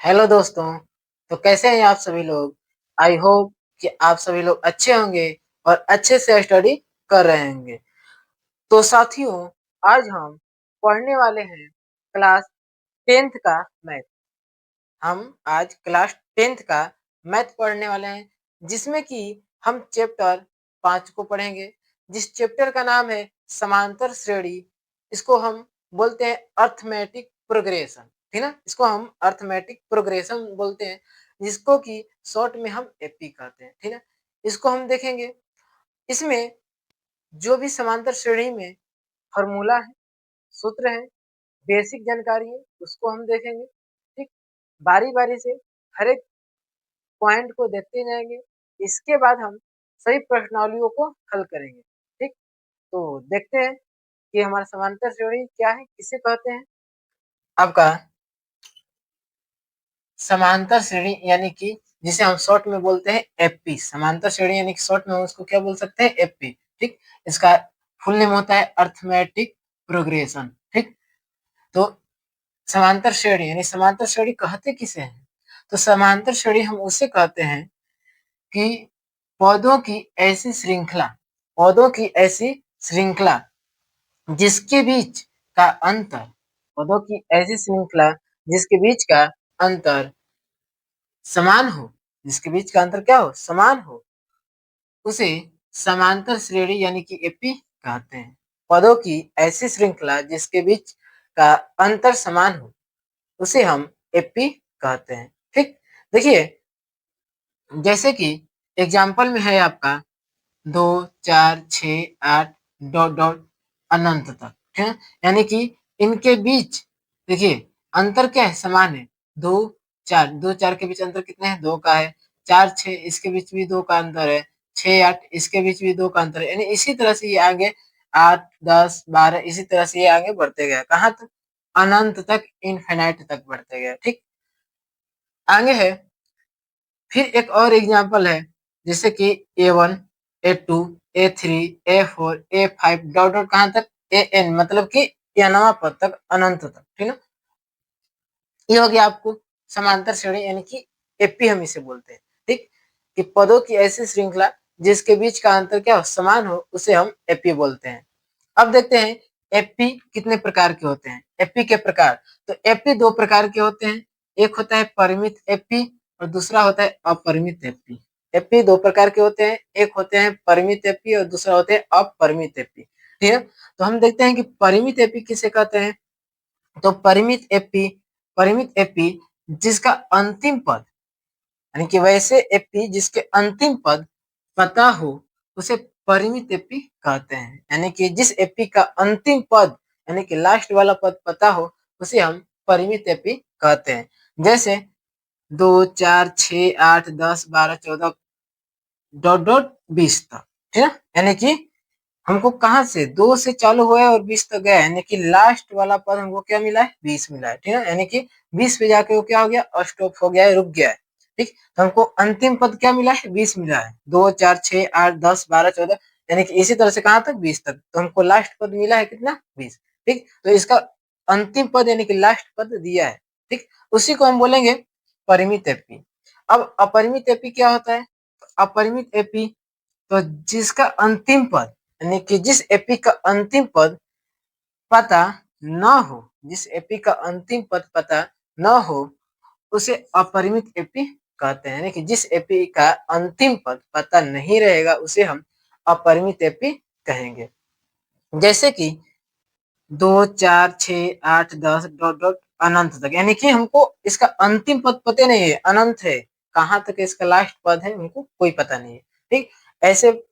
Hello दोस्तों, तो कैसे हैं आप सभी लोग? आई होप कि आप सभी लोग अच्छे होंगे और अच्छे से स्टडी कर रहे होंगे। तो साथियों, आज हम पढ़ने वाले हैं क्लास 10th का मैथ। हम आज क्लास 10th का मैथ पढ़ने वाले हैं, जिसमें कि हम चैप्टर 5 को पढ़ेंगे, जिस चैप्टर का नाम है समांतर श्रेणी। इसको हम बोलते हैं अर्थमेटिक प्रोग्रेशन, ठीक ना? इसको हम अर्थमेटिक प्रोग्रेशन बोलते हैं, जिसको कि शॉर्ट में हम एपी कहते हैं, ठीक है? इसको हम देखेंगे। इसमें जो भी समांतर श्रेणी में फॉर्मूला है, सूत्र है, बेसिक जानकारी है, उसको हम देखेंगे। ठीक, बारी-बारी से हर एक पॉइंट को देखते जाएँगे। इसके बाद हम सभी प्रश्नावलियों को हल करेंगे। ठीक? तो देखते हैं कि हमारा समांतर श्रेणी क्या है, किसे कहते हैं? आपका समांतर श्रेणी यानी कि जिसे हम शॉर्ट में बोलते हैं एफपी। समांतर श्रेणी यानी कि शॉर्ट में हम उसको क्या बोल सकते हैं? एफपी। ठीक? इसका फुल नेम होता है अरिथमेटिक प्रोग्रेशन। ठीक? तो समांतर श्रेणी यानी समांतर श्रेणी कहते किसे हैं? तो समांतर श्रेणी हम उसे कहते हैं कि पौधों की ऐसी श्रृंखला पौधों की ऐसी श्रृंखला जिसके बीच का अंतर पौधों की ऐसी श्रृंखला जिसके बीच का अंतर समान हो, जिसके बीच का अंतर क्या हो? समान हो, उसे समांतर श्रेणी यानी कि एपी कहते हैं। पौधों की ऐसी श्रृंखला जिसके बीच का अंतर समान हो, उसे हम एपी कहते हैं। ठीक, देखिए, जैसे कि एग्जाम्पल में है आपका 2, 4, 6, 8 डॉट डॉट अनंत तक, ठीक है? यानी कि इनके बीच देखिए अंतर क्या है? समान है। 2, 4, 2, 4 के बीच अंतर कितने हैं? 2 का है। 4, 6 इसके बीच भी 2 का अंतर है। 6, 8 इसके बीच भी 2 का अंतर है। यानी इसी तरह से ये आगे 8, 10, 12 इसी तरह से ये आगे बढ़ते गए। कहाँ तक? अनंत तक, इनफिनिट तक बढ़ते गए। ठीक, आगे है। फिर एक और एग्जाम्पल है, जैसे कि A1, A2, A3, A4, A5 dot dot कहाँ तक? AN मतलब कि nवां पद तक, अनंत तक, ठीक है? ये हो गया आपको समांतर श्रेणी यानी कि एपी हम इसे बोलते हैं। ठीक, कि पदों की ऐसी श्रृंखला जिसके बीच का अंतर क्या हो? समान हो, उसे हम एपी बोलते हैं। अब देखते हैं एपी कितने प्रकार के होते हैं। एपी के प्रकार, तो एपी दो प्रकार के होते हैं। एक होता है परिमित एपी और दूसरा होता है अपरिमित एपी। एपी दो प्रकार के होते हैं, एक होते हैं परिमित एपी और दूसरा होते हैं अपरिमित एपी। ठीक है, तो हम देखते हैं कि परिमित एपी किसे कहते हैं। तो परिमित एपी जिसका अंतिम पद यानी कि वैसे एपी जिसके अंतिम पद पता हो, उसे परिमित एपी कहते हैं। यानी कि जिस एपी का अंतिम पद यानी कि लास्ट वाला पद पता हो, उसे हम परिमित एपी कहते हैं। जैसे 2, 4, 6, 8, 10, 12, 14 डॉट डॉट 20 तक, ठीक है? यानी कि हमको कहाँ से 2 से चालू हुआ है और 20 तक गया है, यानी कि लास्ट वाला पद हमको क्या मिला है? 20 मिला है, ठीक है? यानी कि 20 पे जाके वो क्या हो गया? स्टॉप हो गया है, रुक गया है। ठीक, तो हमको अंतिम पद क्या मिला है? 20 मिला है। 2, 4, 6, 8, 10, 12, 14 यानी कि इसी तरह से कहाँ तक? 20 तक। तो हमको लास्ट पद मिला है कितना? 20। ठीक, तो इसका अंतिम पद यानी कि लास्ट पद दिया है। ठीक, उसी को हम बोलेंगे परिमित एपी। अब अपरिमित एपी क्या होता है? अपरिमित एपी तो जिसका अंतिम पद यानी कि जिस एपी का अंतिम पद पता न हो, जिस एपी का अंतिम पद पता न हो, उसे अपरिमित एपी कहते हैं। यानी कि जिस एपी का अंतिम पद पता नहीं रहेगा, उसे हम अपरिमित एपी कहेंगे। जैसे कि 2, 4, 6, 8, 10 डॉट डॉट अनंत तक, यानी कि हमको इसका अंतिम पद पता नहीं है, अनंत है। कहाँ तक इसका लास्ट पद है, हमको कोई पता नहीं है। ठीक, ऐसे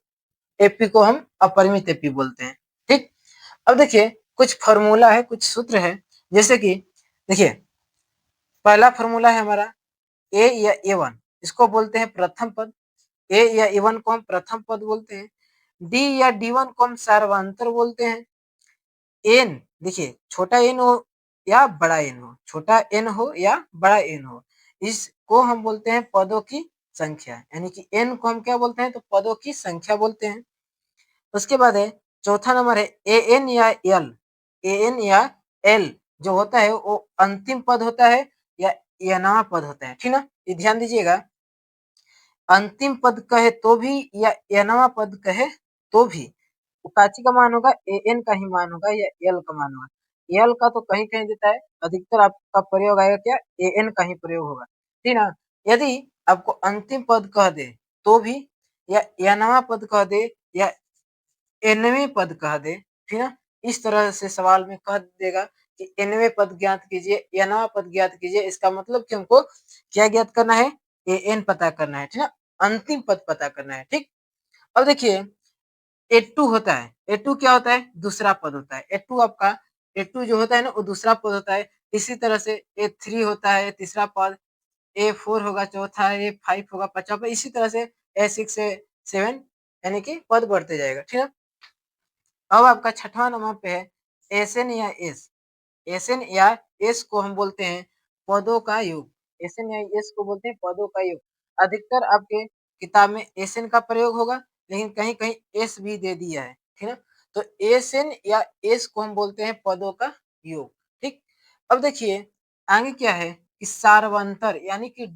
एपी को हम अपरिमित एपी बोलते हैं। ठीक, अब देखिए कुछ फॉर्मूला है, कुछ सूत्र है। जैसे कि देखिए, पहला फॉर्मूला है हमारा ए या ए1, इसको बोलते हैं प्रथम पद। ए या ए1 को हम प्रथम पद बोलते हैं। डी या डी1 को हम सार्वंतर बोलते हैं। एन देखिए, छोटा एन हो या बड़ा एन हो, छोटा एन हो या बड़ा एन हो, इसको हम बोलते हैं पदों की संख्या। यानी कि एन को हम क्या बोलते हैं? तो पदों की संख्या बोलते हैं। उसके बाद है चौथा नंबर है ए एन या एल। ए एन या एल जो होता है वो अंतिम पद होता है या nवां पद होता है, ठीक ना। ये ध्यान दीजिएगा, अंतिम पद कहे तो भी या nवां पद कहे तो भी काची का मान होगा, an का ही मान होगा या l का मान होगा। l का तो कहीं कहीं देता है, अधिकतर आपका प्रयोग आएगा क्या, an का ही प्रयोग होगा, ठीक ना। यदि आपको अंतिम पद कह दे तो भी, या nवां पद कह दे या nवें पद कह दे, ठीक ना, इस तरह से सवाल में कह देगा कि nवें पद ज्ञात कीजिए, nवां पद ज्ञात कीजिए, इसका मतलब कि हमको क्या ज्ञात करना है, an पता करना है, ठीक ना, अंतिम पद पता करना है, ठीक। अब देखिए A2 होता है, A2 क्या होता है, दूसरा पद होता है। A2 आपका, A2 जो होता है ना वो दूसरा पद होता है। इसी तरह से A3 होता है तीसरा पद, A4 होगा चौथा, A5 होगा पांचवा पद, इसी तरह से A6 से 7 यानी कि पद बढ़ते जाएगा, ठीक है। अब आपका छठवां नंबर पे है SN या S। SN या S को हम बोलते हैं पदों का योग। SN या S को बोलते हैं पदों का योग। अधिकतर आपके किताब में SN का प्रयोग होगा, लेकिन कहीं-कहीं S भी दे दिया है, ठीक है। तो SN या S को हम बोलते हैं पदों का योग, ठीक। अब देखिए आगे क्या है कि सार्वंतर यानी कि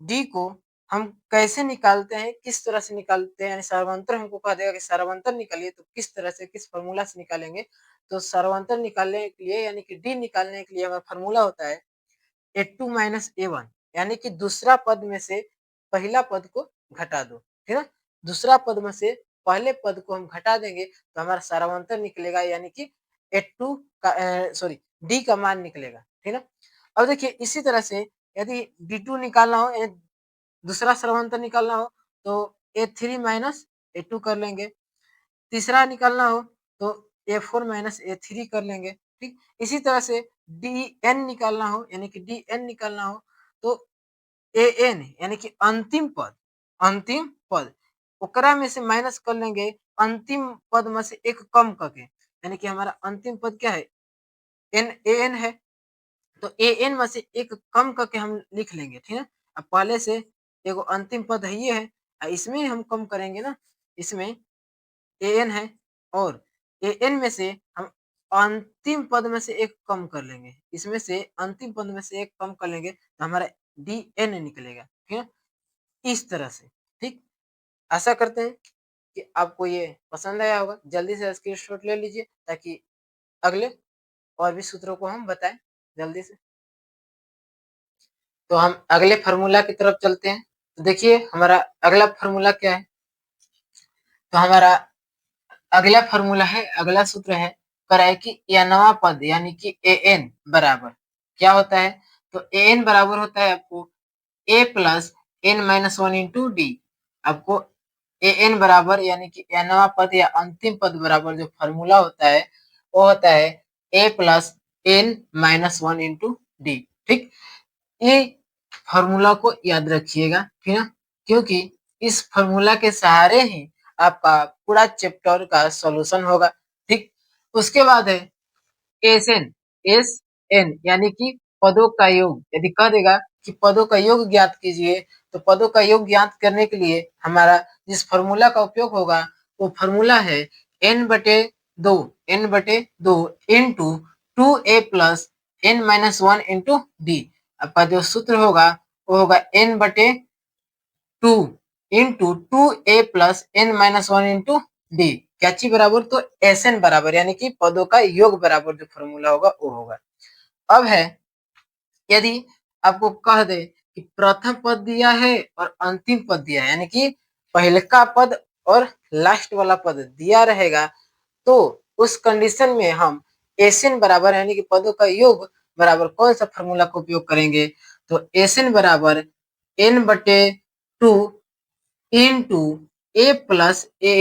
डी को हम कैसे निकालते हैं, किस तरह से निकालते हैं, यानी सार्वंतर हमको कह देगा कि सार्वंतर निकालिए, तो किस तरह से, किस फॉर्मूला से निकालेंगे। तो सार्वंतर निकालने के लिए यानी कि डी निकालने के लिए हमारा फॉर्मूला होता है A2 माइनस A1, यानी कि दूसरा पद में से पहला पद को घटा दो, ठीक है। दूसरा पद में से पहले पद को हम घटा देंगे तो हमारा सार्वंतर निकलेगा, यानी कि A2 का सॉरी डी का मान निकलेगा, ठीक है। अब देखिए इसी तरह से यदि D2 निकालना हो, दूसरा सर्वांतर निकालना हो तो A3 माइनस A2 कर लेंगे। तीसरा निकालना हो तो A4 माइनस A3 कर लेंगे, ठीक। इसी तरह से DN निकालना हो, यानी कि DN निकालना हो तो AN यानी कि अंतिम पद ओकरा में से माइनस कर लेंगे अंतिम पद में से एक कम करके, यानी कि हमारा अंतिम पद क्या है, AN है, तो an में से एक कम करके हम लिख लेंगे, ठीक है। अब पहले से एगो अंतिम पद है ये है, इसमें हम कम करेंगे ना, इसमें an है और an में से हम अंतिम पद में से एक कम कर लेंगे, इसमें से अंतिम पद में से एक कम कर लेंगे तो हमारा dn निकलेगा, ठीक है। इस तरह से, ठीक। आशा करते हैं कि आपको ये पसंद आया होगा। जल्दी से स्क्रीनशॉट ले लीजिए ताकि अगले और भी सूत्रों को हम बताएं जल्दी से। तो हम अगले फार्मूला की तरफ चलते हैं। तो देखिए हमारा अगला फार्मूला क्या है, तो हमारा अगला फार्मूला है, अगला सूत्र है, कराए कि nवां पद यानी कि an बराबर क्या होता है, तो an बराबर होता है आपको a plus n minus one into D. आपको an बराबर यानी कि nवां पद या अंतिम पद बराबर जो फार्मूला होता है वो होता है a plus n minus one into D, ठीक। ये फार्मूला को याद रखिएगा, ठीक है, क्योंकि इस फार्मूला के सहारे ही आपका पूरा चैप्टर का सॉल्यूशन होगा, ठीक। उसके बाद है एस एन यानी कि पदों का योग। यदि कह देगा कि पदों का योग ज्ञात कीजिए, तो पदों का योग ज्ञात करने के लिए हमारा जिस फार्मूला का उपयोग होगा वो फार्मूला है n/2 n/2 into 2a plus n minus one into D. आपका जो सूत्र होगा वो होगा n/2 into 2a plus n minus one into D. क्या चीज बराबर, तो एसएन बराबर यानी कि पदों का योग बराबर जो फॉर्मूला होगा वो होगा। अब है यदि आपको कह दे कि प्रथम पद दिया है और अंतिम पद दिया है, यानी कि पहले का पद और लास्ट वाला पद दिया रहेगा, तो उस कंडीशन में हम एसएन बराबर यानी कि पदों का योग बराबर कौन सा फॉर्मूला का उपयोग करेंगे, तो एसएन बराबर n/2 into A plus A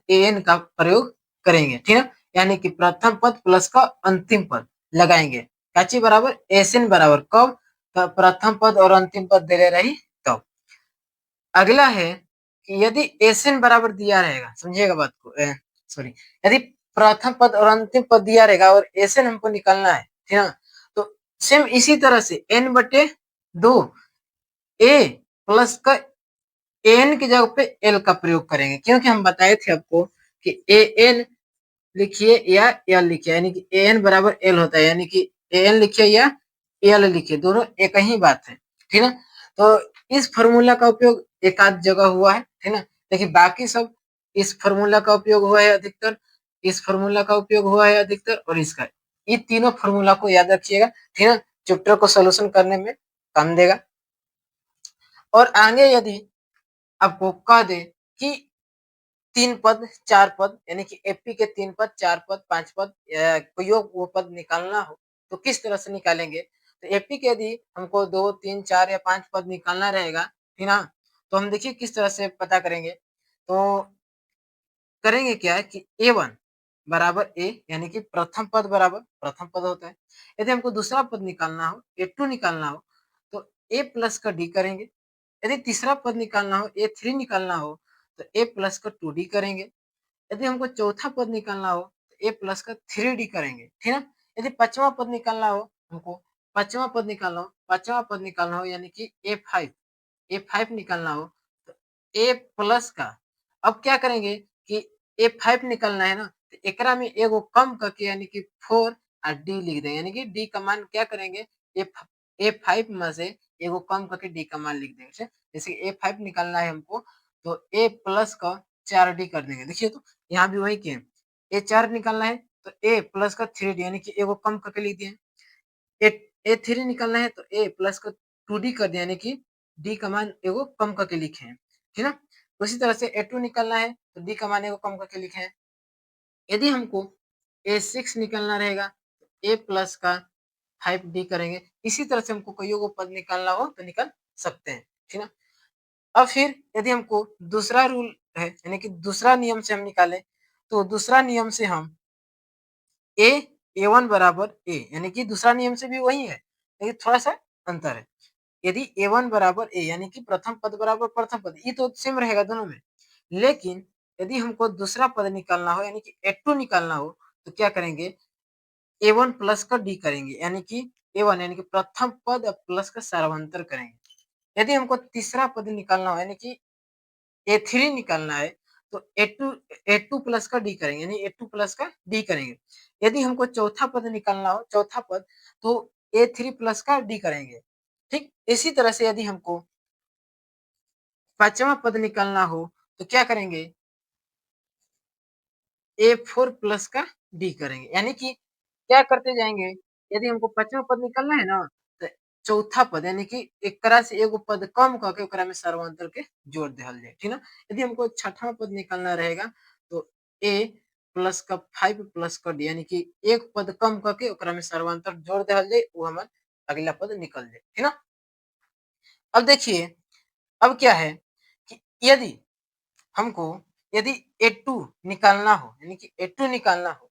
N का प्रयोग करेंगे, ठीक है। यानी कि प्रथम पद प्लस का अंतिम पद लगाएंगे, काची बराबर एसएन बराबर कब, तो प्रथम पद और अंतिम पद दे रही तब। अगला है कि यदि एसएन बराबर दिया रहेगा, समझिएगा बात को, सॉरी, यदि प्रथम पद और अंतिम पद दिया रहेगा और एसएन हमको निकालना है, ठीक है, तो सेम इसी तरह से n/2 ए प्लस का एन की जगह पे एल का प्रयोग करेंगे, क्योंकि हम बताए थे आपको कि ए एन लिखिए या एल लिखिए, यानी कि ए एन बराबर एल होता है, यानी कि ए एन लिखिए या एल लिखे, दोनों एक ही बात है, ठीक है। तो इस फॉर्मूला का उपयोग एक आध जगह हुआ है, ठीक है। लेकिन बाकी सब इस फॉर्मूला का उपयोग हुआ है अधिकतर, इस फॉर्मूला का उपयोग हुआ है अधिकतर, और इसका, ये तीनों फॉर्मूला को याद रखिएगा, ठीक है। चैप्टर को सोल्यूशन करने में काम देगा। और आगे यदि आपको कह दे कि 3 पद 4 पद यानी कि एपी के 3 पद 4 पद 5 पद कोई वो पद निकालना हो, तो किस तरह से निकालेंगे? तो एपी के यदि हमको 2 3 4 या 5 पद निकालना रहेगा, ठीक ना? तो हम देखिए किस तरह से पता करेंगे। तो करेंगे क्या कि A1 बराबर A यानी कि प्रथम पद बराबर प्रथम पद होता है। यदि हमको दूसरा पद निकालना हो, A2 निकालना हो, तो A प्लस का D करेंगे। यदि तीसरा पद निकालना हो, A3 निकालना हो, तो A प्लस का 2D करेंगे। यदि हमको चौथा पद निकालना हो, तो A प्लस का 3D करेंगे, ठीक है। यदि पांचवा पद निकालना हो, हमको पांचवा पद निकालना हो यानी कि A5 निकालना हो, तो A प्लस का, अब क्या करेंगे कि A5 निकालना है ना, तो एकरा में एगो कम करके यानी कि 4 और D लिख देंगे, यानी कि D का मान क्या करेंगे, A5 में से एगो कम करके D का मान लिख देंगे, ठीक है। जैसे A5 निकालना है हमको, तो A प्लस का 4D कर देंगे। देखिए तो यहाँ भी वही किए, A4 निकालना है तो A प्लस का 3D यानी कि एगो कम करके लिख दिए। A3 निकालना है तो A प्लस का 2D कर दिया, यानी कि D का मान एगो कम करके लिखे हैं, ठीक है ना। उसी तरह से A2 निकालना है तो D का मान एगो कम करके लिखे हैं। यदि हमको A6 निकालना रहेगा तो A प्लस का 5D करेंगे। इसी तरह से हमको कोई को पद निकालना हो तो निकाल सकते हैं, ठीक है ना। अब फिर यदि हमको दूसरा रूल है यानी कि दूसरा नियम से हम निकालें, तो दूसरा नियम से हम ए A1 बराबर A यानी कि दूसरा नियम से भी वही है, लेकिन थोड़ा सा अंतर है। यदि A1 बराबर A यानी कि प्रथम पद बराबर प्रथम पद, ये तो सेम रहेगा दोनों में। लेकिन यदि हमको दूसरा पद निकालना हो यानी कि A2 निकालना हो, तो क्या करेंगे, A1 प्लस का D करेंगे, यानी कि A1 यानी कि प्रथम पद प्लस का सर्वांतर करेंगे। यदि हमको तीसरा पद निकालना हो यानी कि A3 निकालना है, तो A2 प्लस का D करेंगे, यानी A2 प्लस का D करेंगे। यदि हमको चौथा पद निकालना हो, चौथा पद, तो A3 प्लस का D करेंगे, ठीक। इसी तरह से यदि हमको पांचवा पद निकालना हो, तो क्या करेंगे, A4 प्लस का D करेंगे, यानी कि क्या करते जाएंगे, यदि हमको पांचवा पद निकालना है ना, तो चौथा पद यानी कि एकरा से एगो पद कम करके ओकरा में सर्वांतर के जोड़ देहल जाए, ठीक ना। यदि हमको छठा पद निकालना रहेगा, तो A प्लस का 5 प्लस का D यानी कि एक पद कम करके ओकरा में सर्वांतर जोड़ देहल जाए, वो हमार अगला पद निकल जाए, ठीक ना। अब देखिए, अब क्या है कि हमको यदि A2 निकालना हो यानी कि A2 निकालना हो,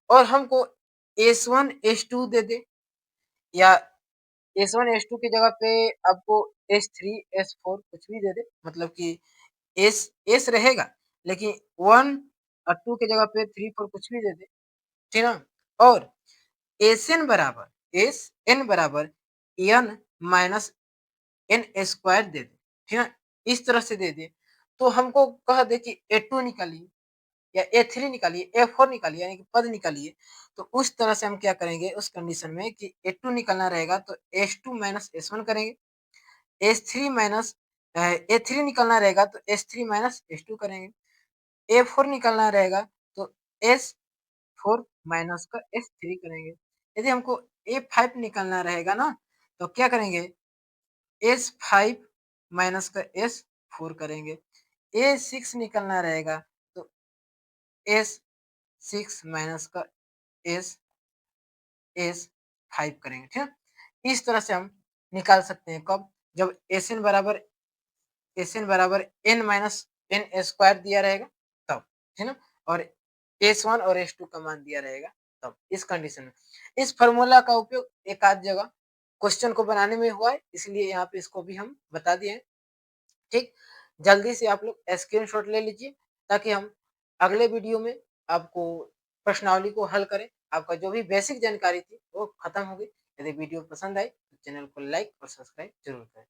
और हमको S1 S2 दे दे, या S1 S2 की जगह पे आपको S3 S4 कुछ भी दे दे, मतलब कि एस रहेगा, लेकिन 1 और 2 की जगह पे 3 4 कुछ भी दे दे, ठीक ना। और एस एन बराबर एन माइनस एन स्क्वायर दे दे, ठीक है। इस तरह से दे दे, तो हमको कह दे कि A2 निकालिए या A3 निकालिए, A4 निकालिए, यानी कि पद निकालिए। तो उस तरह से हम क्या करेंगे उस कंडीशन में कि A2 निकालना रहेगा तो S2 माइनस S1 करेंगे, S3 माइनस A3 निकालना रहेगा तो S3 माइनस S2 करेंगे, A4 निकालना रहेगा तो S4 माइनस का S3 करेंगे। यदि हमको A5 निकालना रहेगा ना, तो क्या करेंगे, S5 माइनस का S4 करेंगे। A6 निकालना रहेगा तो S6 माइनस का S5 करेंगे, ठीक है। इस तरह से हम निकाल सकते हैं, कब, जब एस एन बराबर एन माइनस एन स्क्वायर दिया रहेगा तब, है ना। और S1 और S2 का मान दिया रहेगा तब, इस कंडीशन में। इस फॉर्मूला का उपयोग एक आध जगह क्वेश्चन को बनाने में हुआ है, इसलिए यहाँ पे इसको भी हम बता दिए हैं, ठीक। जल्दी से आप लोग स्क्रीनशॉट ले लीजिए, ताकि हम अगले वीडियो में आपको प्रश्नावली को हल करें। आपका जो भी बेसिक जानकारी थी वो खत्म हो गई। यदि वीडियो पसंद आई तो चैनल को लाइक और सब्सक्राइब जरूर करें।